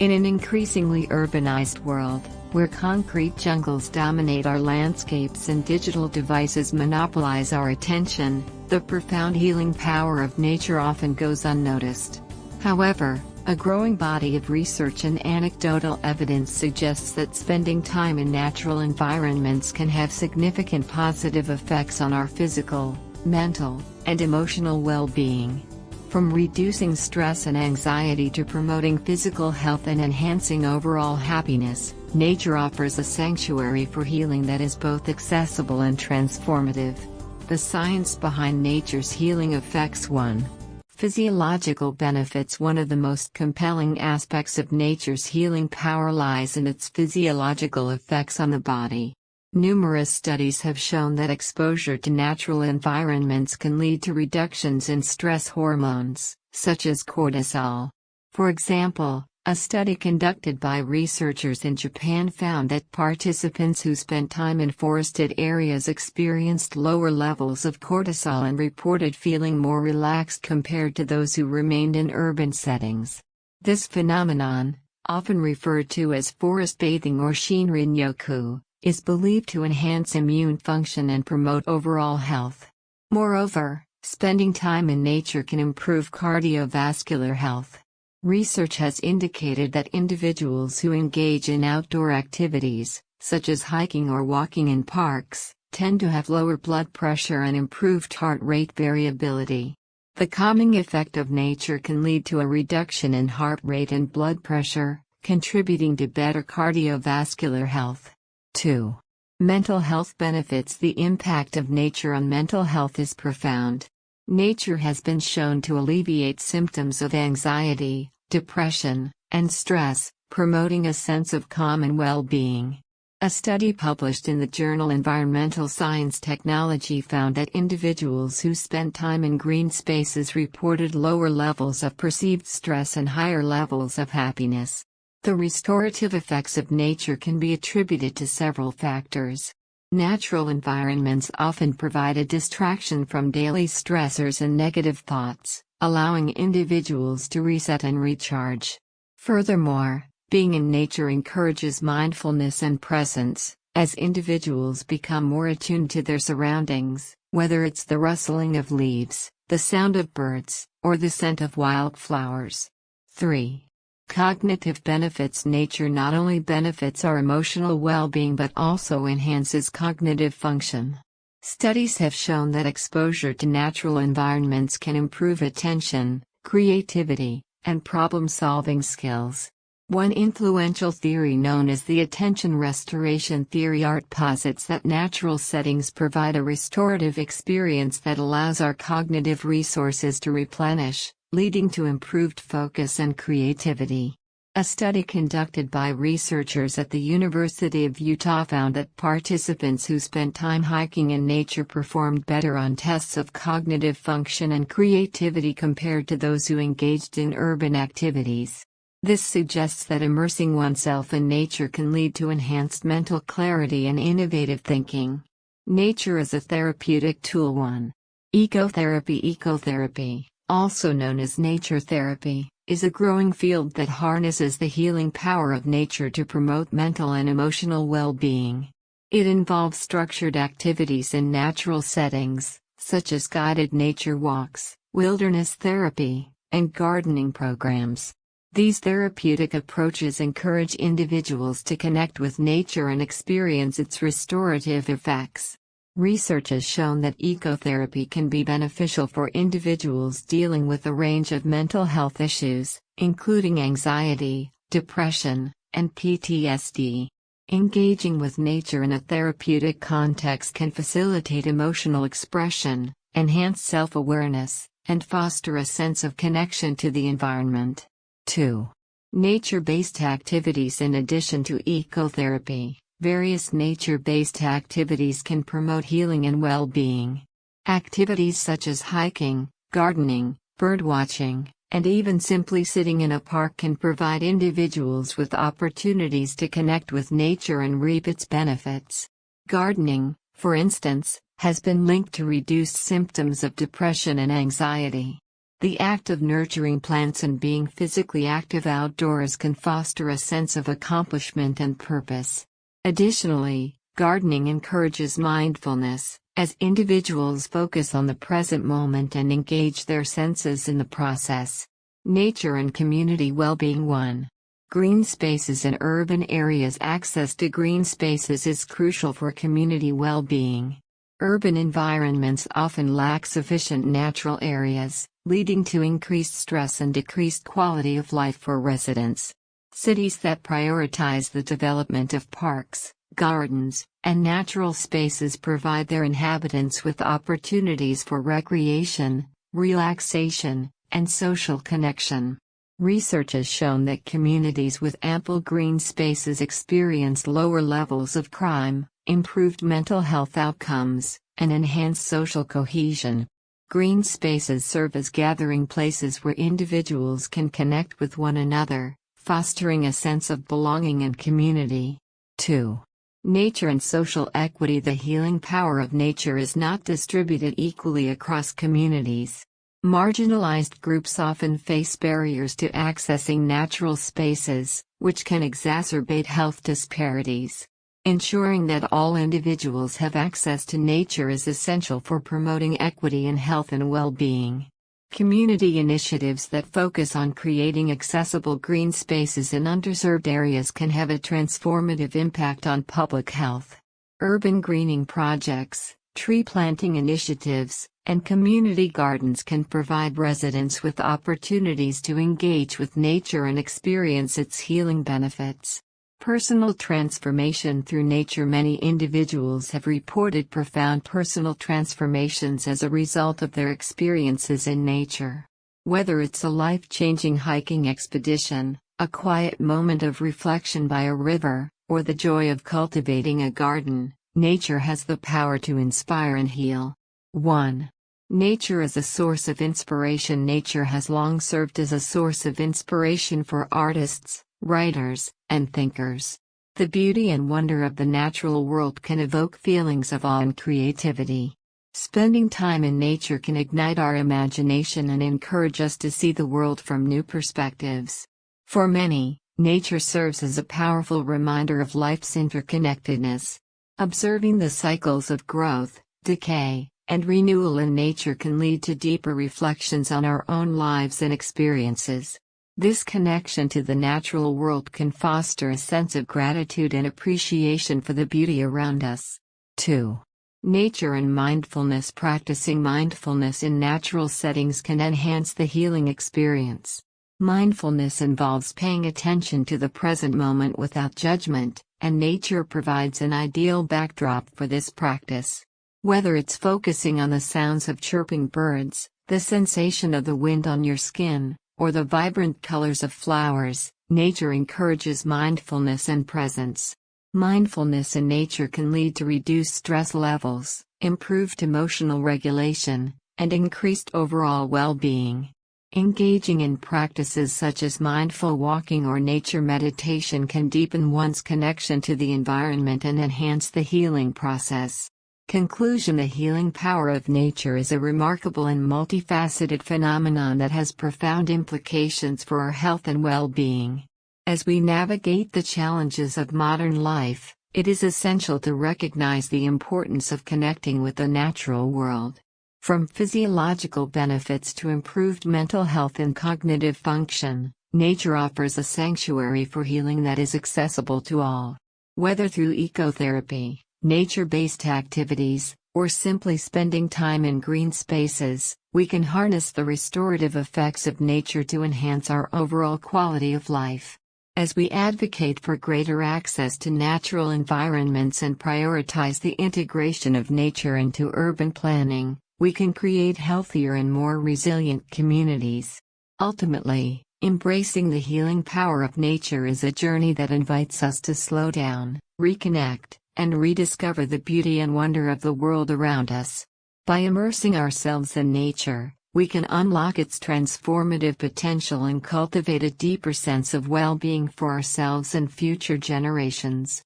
In an increasingly urbanized world, where concrete jungles dominate our landscapes and digital devices monopolize our attention, the profound healing power of nature often goes unnoticed. However, a growing body of research and anecdotal evidence suggests that spending time in natural environments can have significant positive effects on our physical, mental, and emotional well-being. From reducing stress and anxiety to promoting physical health and enhancing overall happiness, nature offers a sanctuary for healing that is both accessible and transformative. The science behind nature's healing effects. 1. Physiological benefits. One of the most compelling aspects of nature's healing power lies in its physiological effects on the body. Numerous studies have shown that exposure to natural environments can lead to reductions in stress hormones, such as cortisol. For example, a study conducted by researchers in Japan found that participants who spent time in forested areas experienced lower levels of cortisol and reported feeling more relaxed compared to those who remained in urban settings. This phenomenon, often referred to as forest bathing or shinrin-yoku, is believed to enhance immune function and promote overall health. Moreover, spending time in nature can improve cardiovascular health. Research has indicated that individuals who engage in outdoor activities, such as hiking or walking in parks, tend to have lower blood pressure and improved heart rate variability. The calming effect of nature can lead to a reduction in heart rate and blood pressure, contributing to better cardiovascular health. 2. Mental health benefits. The impact of nature on mental health is profound. Nature has been shown to alleviate symptoms of anxiety, depression, and stress, promoting a sense of calm and well-being. A study published in the journal Environmental Science Technology found that individuals who spent time in green spaces reported lower levels of perceived stress and higher levels of happiness. The restorative effects of nature can be attributed to several factors. Natural environments often provide a distraction from daily stressors and negative thoughts, allowing individuals to reset and recharge. Furthermore, being in nature encourages mindfulness and presence, as individuals become more attuned to their surroundings, whether it's the rustling of leaves, the sound of birds, or the scent of wildflowers. 3. Cognitive benefits. Nature not only benefits our emotional well-being but also enhances cognitive function. Studies have shown that exposure to natural environments can improve attention, creativity, and problem-solving skills. One influential theory known as the attention restoration theory posits that natural settings provide a restorative experience that allows our cognitive resources to replenish, leading to improved focus and creativity. A study conducted by researchers at the University of Utah found that participants who spent time hiking in nature performed better on tests of cognitive function and creativity compared to those who engaged in urban activities. This suggests that immersing oneself in nature can lead to enhanced mental clarity and innovative thinking. Nature as a therapeutic tool. 1. Ecotherapy. Ecotherapy, also known as nature therapy, is a growing field that harnesses the healing power of nature to promote mental and emotional well-being. It involves structured activities in natural settings, such as guided nature walks, wilderness therapy, and gardening programs. These therapeutic approaches encourage individuals to connect with nature and experience its restorative effects. Research has shown that ecotherapy can be beneficial for individuals dealing with a range of mental health issues, including anxiety, depression, and PTSD. Engaging with nature in a therapeutic context can facilitate emotional expression, enhance self-awareness, and foster a sense of connection to the environment. 2. Nature-based activities. In addition to ecotherapy, various nature-based activities can promote healing and well-being. Activities such as hiking, gardening, birdwatching, and even simply sitting in a park can provide individuals with opportunities to connect with nature and reap its benefits. Gardening, for instance, has been linked to reduced symptoms of depression and anxiety. The act of nurturing plants and being physically active outdoors can foster a sense of accomplishment and purpose. Additionally, gardening encourages mindfulness, as individuals focus on the present moment and engage their senses in the process. Nature and community well-being. 1. Green spaces in urban areas. Access to green spaces is crucial for community well-being. Urban environments often lack sufficient natural areas, leading to increased stress and decreased quality of life for residents. Cities that prioritize the development of parks, gardens, and natural spaces provide their inhabitants with opportunities for recreation, relaxation, and social connection. Research has shown that communities with ample green spaces experience lower levels of crime, improved mental health outcomes, and enhanced social cohesion. Green spaces serve as gathering places where individuals can connect with one another, fostering a sense of belonging and community. 2. Nature and social equity. The healing power of nature is not distributed equally across communities. Marginalized groups often face barriers to accessing natural spaces, which can exacerbate health disparities. Ensuring that all individuals have access to nature is essential for promoting equity in health and well-being. Community initiatives that focus on creating accessible green spaces in underserved areas can have a transformative impact on public health. Urban greening projects, tree planting initiatives, and community gardens can provide residents with opportunities to engage with nature and experience its healing benefits. Personal transformation through nature. Many individuals have reported profound personal transformations as a result of their experiences in nature. Whether it's a life-changing hiking expedition, a quiet moment of reflection by a river, or the joy of cultivating a garden, nature has the power to inspire and heal. 1. Nature as a source of inspiration. Nature has long served as a source of inspiration for artists, writers, and thinkers. The beauty and wonder of the natural world can evoke feelings of awe and creativity. Spending time in nature can ignite our imagination and encourage us to see the world from new perspectives. For many, nature serves as a powerful reminder of life's interconnectedness. Observing the cycles of growth, decay, and renewal in nature can lead to deeper reflections on our own lives and experiences. This connection to the natural world can foster a sense of gratitude and appreciation for the beauty around us. 2. Nature and mindfulness. Practicing mindfulness in natural settings can enhance the healing experience. Mindfulness involves paying attention to the present moment without judgment, and nature provides an ideal backdrop for this practice. Whether it's focusing on the sounds of chirping birds, the sensation of the wind on your skin, or the vibrant colors of flowers, nature encourages mindfulness and presence. Mindfulness in nature can lead to reduced stress levels, improved emotional regulation, and increased overall well-being. Engaging in practices such as mindful walking or nature meditation can deepen one's connection to the environment and enhance the healing process. Conclusion. The healing power of nature is a remarkable and multifaceted phenomenon that has profound implications for our health and well-being. As we navigate the challenges of modern life, it is essential to recognize the importance of connecting with the natural world. From physiological benefits to improved mental health and cognitive function, nature offers a sanctuary for healing that is accessible to all. Whether through ecotherapy, nature-based activities, or simply spending time in green spaces, we can harness the restorative effects of nature to enhance our overall quality of life. As we advocate for greater access to natural environments and prioritize the integration of nature into urban planning, we can create healthier and more resilient communities. Ultimately, embracing the healing power of nature is a journey that invites us to slow down, reconnect, and rediscover the beauty and wonder of the world around us. By immersing ourselves in nature, we can unlock its transformative potential and cultivate a deeper sense of well-being for ourselves and future generations.